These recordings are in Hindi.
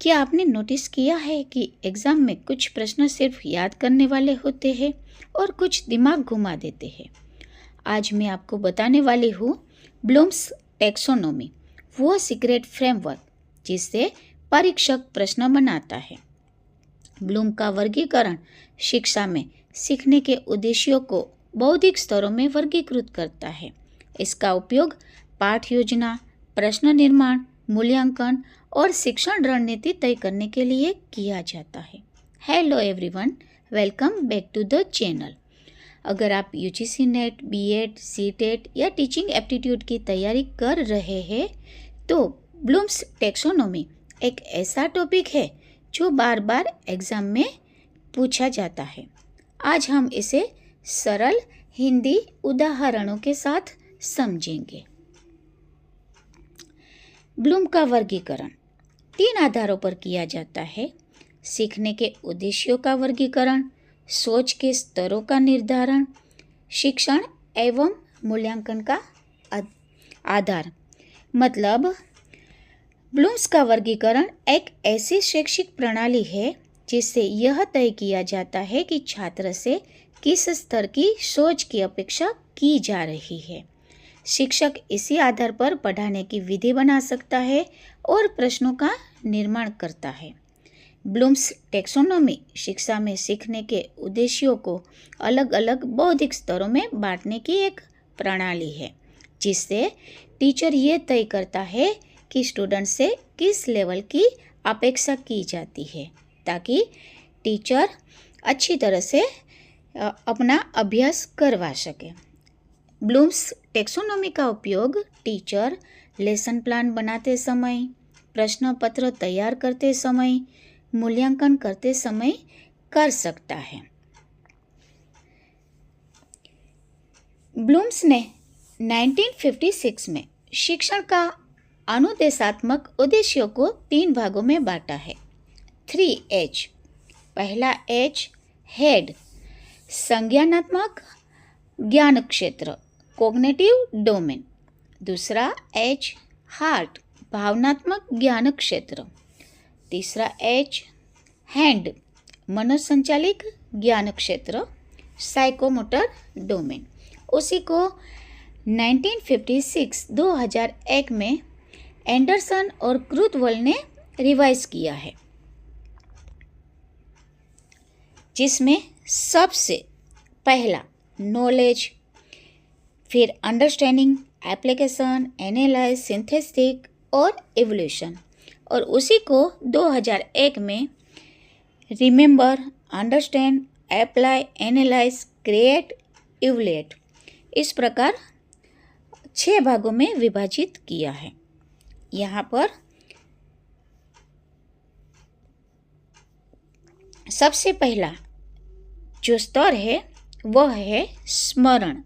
क्या आपने नोटिस किया है कि एग्ज़ाम में कुछ प्रश्न सिर्फ याद करने वाले होते हैं और कुछ दिमाग घुमा देते हैं। आज मैं आपको बताने वाली हूँ ब्लूम्स टैक्सोनॉमी, वो सीक्रेट फ्रेमवर्क जिससे परीक्षक प्रश्न बनाता है। ब्लूम का वर्गीकरण शिक्षा में सीखने के उद्देश्यों को बौद्धिक स्तरों में वर्गीकृत करता है। इसका उपयोग पाठ योजना, प्रश्न निर्माण, मूल्यांकन और शिक्षण रणनीति तय करने के लिए किया जाता है। Hello everyone, welcome back to the channel. अगर आप यूजीसी नेट, बीएड, सीटेट या टीचिंग एप्टीट्यूड की तैयारी कर रहे हैं तो ब्लूम्स टैक्सोनॉमी एक ऐसा टॉपिक है जो बार बार एग्ज़ाम में पूछा जाता है। आज हम इसे सरल हिंदी उदाहरणों के साथ समझेंगे। ब्लूम का वर्गीकरण 3 आधारों पर किया जाता है: सीखने के उद्देश्यों का वर्गीकरण, सोच के स्तरों का निर्धारण, शिक्षण एवं मूल्यांकन का आधार। मतलब ब्लूम्स का वर्गीकरण एक ऐसी शैक्षिक प्रणाली है जिससे यह तय किया जाता है कि छात्र से किस स्तर की सोच की अपेक्षा की जा रही है। शिक्षक इसी आधार पर पढ़ाने की विधि बना सकता है और प्रश्नों का निर्माण करता है। ब्लूम्स टैक्सोनॉमी शिक्षा में सीखने के उद्देश्यों को अलग अलग बौद्धिक स्तरों में बांटने की एक प्रणाली है, जिससे टीचर ये तय करता है कि स्टूडेंट से किस लेवल की अपेक्षा की जाती है, ताकि टीचर अच्छी तरह से अपना अभ्यास करवा सके। ब्लूम्स टैक्सोनॉमी का उपयोग टीचर लेसन प्लान बनाते समय, प्रश्न पत्र तैयार करते समय, मूल्यांकन करते समय कर सकता है। ब्लूम्स ने 1956 में शिक्षण का अनुदेशात्मक उद्देश्यों को 3 भागों में बांटा है। 3H। पहला H हेड, संज्ञानात्मक ज्ञान क्षेत्र, कॉग्निटिव डोमेन। दूसरा H हार्ट, भावनात्मक ज्ञान क्षेत्र। तीसरा H हैंड, मनोसंचालित ज्ञान क्षेत्र, साइकोमोटर डोमेन। उसी को 2001 में एंडरसन और क्रूथवेल ने रिवाइज किया है, जिसमें सबसे पहला नॉलेज, फिर अंडरस्टैंडिंग, एप्लीकेशन, एनालाइज, सिंथेसिस और इवोल्यूशन। और उसी को 2001 में remember, understand, apply, analyse, create, evolute, इस प्रकार 6 भागों में विभाजित किया है। यहाँ पर सबसे पहला जो स्तर है वह है स्मरण।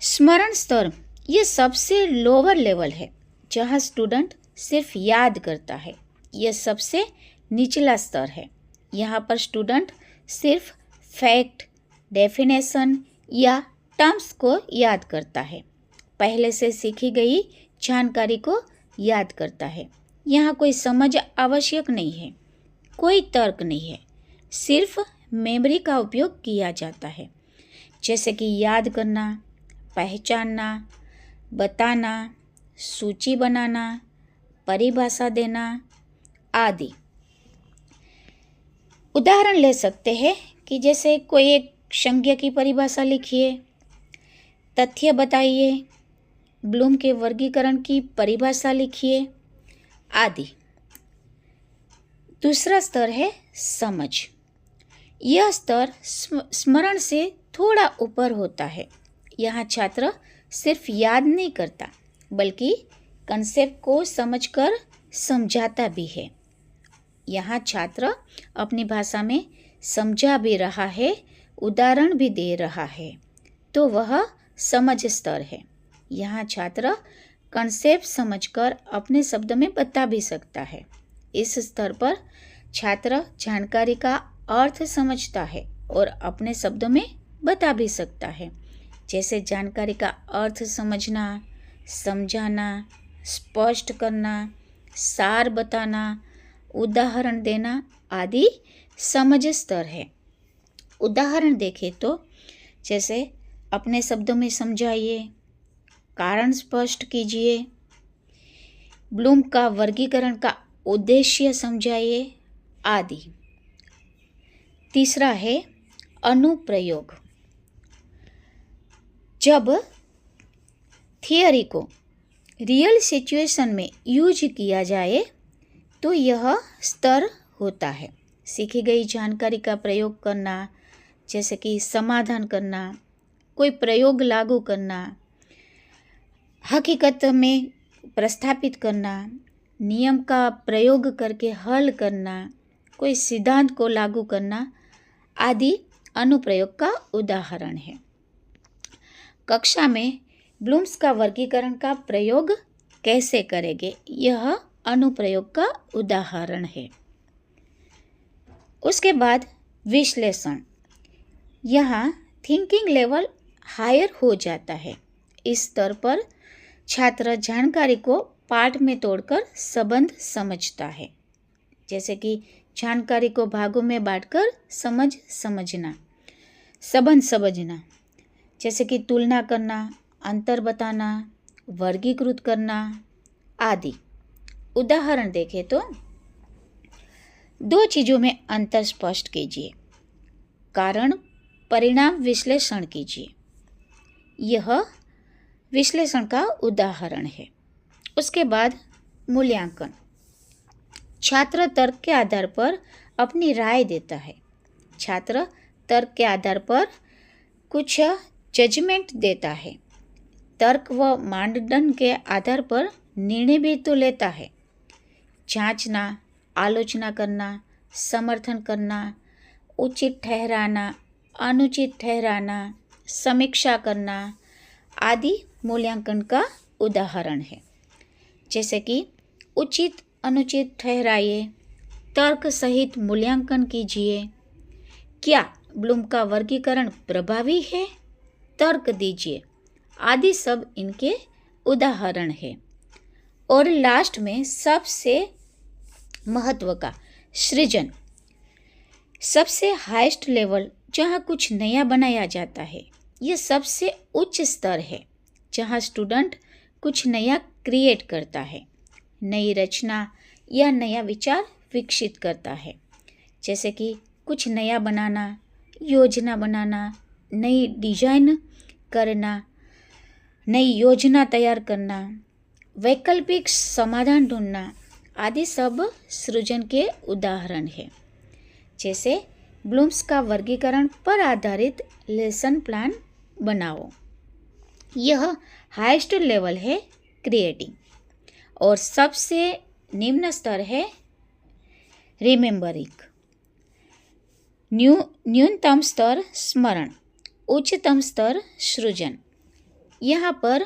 स्मरण स्तर ये सबसे लोअर लेवल है, जहाँ स्टूडेंट सिर्फ याद करता है। यह सबसे निचला स्तर है। यहाँ पर स्टूडेंट सिर्फ फैक्ट, डेफिनेशन या टर्म्स को याद करता है, पहले से सीखी गई जानकारी को याद करता है। यहाँ कोई समझ आवश्यक नहीं है, कोई तर्क नहीं है, सिर्फ मेमोरी का उपयोग किया जाता है, जैसे कि याद करना, पहचानना, बताना, सूची बनाना, परिभाषा देना आदि। उदाहरण ले सकते हैं कि जैसे कोई एक संज्ञा की परिभाषा लिखिए, तथ्य बताइए, ब्लूम के वर्गीकरण की परिभाषा लिखिए आदि। दूसरा स्तर है समझ। यह स्तर स्मरण से थोड़ा ऊपर होता है। यहाँ छात्र सिर्फ याद नहीं करता, बल्कि कंसेप्ट को समझकर समझाता भी है। यहाँ छात्र अपनी भाषा में समझा भी रहा है, उदाहरण भी दे रहा है, तो वह समझ स्तर है। यहाँ छात्र कंसेप्ट समझकर अपने शब्द में बता भी सकता है। इस स्तर पर छात्र जानकारी का अर्थ समझता है और अपने शब्दों में बता भी सकता है, जैसे जानकारी का अर्थ समझना, समझाना, स्पष्ट करना, सार बताना, उदाहरण देना आदि समझ स्तर है। उदाहरण देखें तो जैसे अपने शब्दों में समझाइए, कारण स्पष्ट कीजिए, ब्लूम का वर्गीकरण का उद्देश्य समझाइए आदि। तीसरा है अनुप्रयोग। जब थियरी को रियल सिचुएशन में यूज किया जाए तो यह स्तर होता है। सीखी गई जानकारी का प्रयोग करना, जैसे कि समाधान करना, कोई प्रयोग लागू करना, हकीकत में प्रस्थापित करना, नियम का प्रयोग करके हल करना, कोई सिद्धांत को लागू करना आदि अनुप्रयोग का उदाहरण है। कक्षा में ब्लूम्स का वर्गीकरण का प्रयोग कैसे करेंगे, यह अनुप्रयोग का उदाहरण है। उसके बाद विश्लेषण। यहाँ थिंकिंग लेवल हायर हो जाता है। इस स्तर पर छात्र जानकारी को पाठ में तोड़कर संबंध समझता है, जैसे कि जानकारी को भागों में बांटकर समझना, संबंध समझना, जैसे कि तुलना करना, अंतर बताना, वर्गीकृत करना आदि। उदाहरण देखें तो दो चीज़ों में अंतर स्पष्ट कीजिए, कारण परिणाम विश्लेषण कीजिए, यह विश्लेषण का उदाहरण है। उसके बाद मूल्यांकन। छात्र तर्क के आधार पर अपनी राय देता है। छात्र तर्क के आधार पर कुछ जजमेंट देता है। तर्क व मानदंड के आधार पर निर्णय भी तो लेता है। जांचना, आलोचना करना, समर्थन करना, उचित ठहराना, अनुचित ठहराना, समीक्षा करना आदि मूल्यांकन का उदाहरण है। जैसे कि उचित अनुचित ठहराइए, तर्क सहित मूल्यांकन कीजिए, क्या ब्लूम का वर्गीकरण प्रभावी है, तर्क दीजिए आदि सब इनके उदाहरण है। और लास्ट में सबसे महत्व का सृजन, सबसे हाईएस्ट लेवल जहाँ कुछ नया बनाया जाता है। यह सबसे उच्च स्तर है जहाँ स्टूडेंट कुछ नया क्रिएट करता है, नई रचना या नया विचार विकसित करता है, जैसे कि कुछ नया बनाना, योजना बनाना, नई डिजाइन करना, नई योजना तैयार करना, वैकल्पिक समाधान ढूंढना आदि सब सृजन के उदाहरण है। जैसे ब्लूम्स का वर्गीकरण पर आधारित लेसन प्लान बनाओ, यह हाईएस्ट लेवल है क्रिएटिंग। और सबसे निम्न स्तर है रिमेम्बरिंग। न्यूनतम स्तर स्मरण, उच्चतम स्तर सृजन। यहाँ पर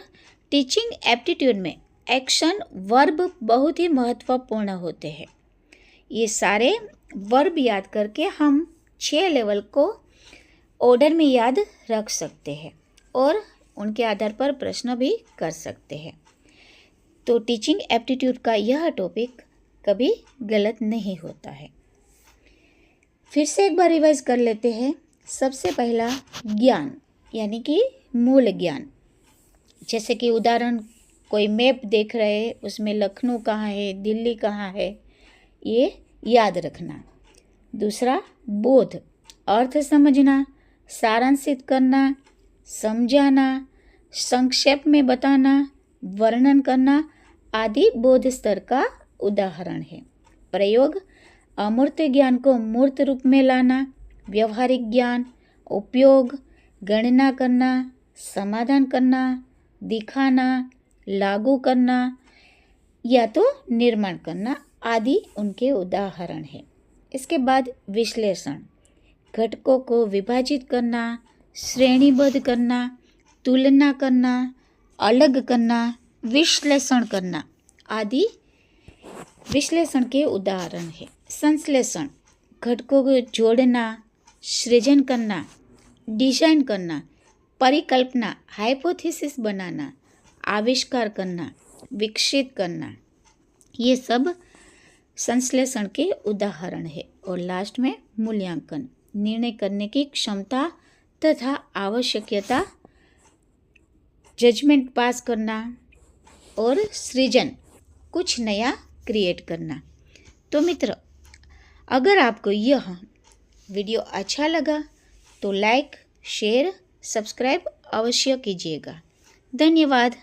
टीचिंग एप्टीट्यूड में एक्शन वर्ब बहुत ही महत्वपूर्ण होते हैं। ये सारे वर्ब याद करके हम 6 लेवल को ऑर्डर में याद रख सकते हैं और उनके आधार पर प्रश्न भी कर सकते हैं। तो टीचिंग एप्टीट्यूड का यह टॉपिक कभी गलत नहीं होता है। फिर से एक बार रिवाइज कर लेते हैं। सबसे पहला ज्ञान, यानी कि मूल ज्ञान, जैसे कि उदाहरण कोई मैप देख रहे हैं, उसमें लखनऊ कहाँ है, दिल्ली कहाँ है, ये याद रखना। दूसरा बोध, अर्थ समझना, सारांशित करना, समझाना, संक्षेप में बताना, वर्णन करना आदि बोध स्तर का उदाहरण है। प्रयोग, अमूर्त ज्ञान को मूर्त रूप में लाना, व्यवहारिक ज्ञान, उपयोग, गणना करना, समाधान करना, दिखाना, लागू करना या तो निर्माण करना आदि उनके उदाहरण हैं। इसके बाद विश्लेषण, घटकों को विभाजित करना, श्रेणीबद्ध करना, तुलना करना, अलग करना, विश्लेषण करना आदि विश्लेषण के उदाहरण है। संश्लेषण, घटकों को जोड़ना, सृजन करना, डिजाइन करना, परिकल्पना, हाइपोथेसिस बनाना, आविष्कार करना, विकसित करना, ये सब संश्लेषण के उदाहरण है। और लास्ट में मूल्यांकन, निर्णय करने की क्षमता तथा आवश्यकता, जजमेंट पास करना और सृजन, कुछ नया क्रिएट करना। तो मित्र, अगर आपको यह वीडियो अच्छा लगा तो लाइक, शेयर, सब्सक्राइब अवश्य कीजिएगा। धन्यवाद।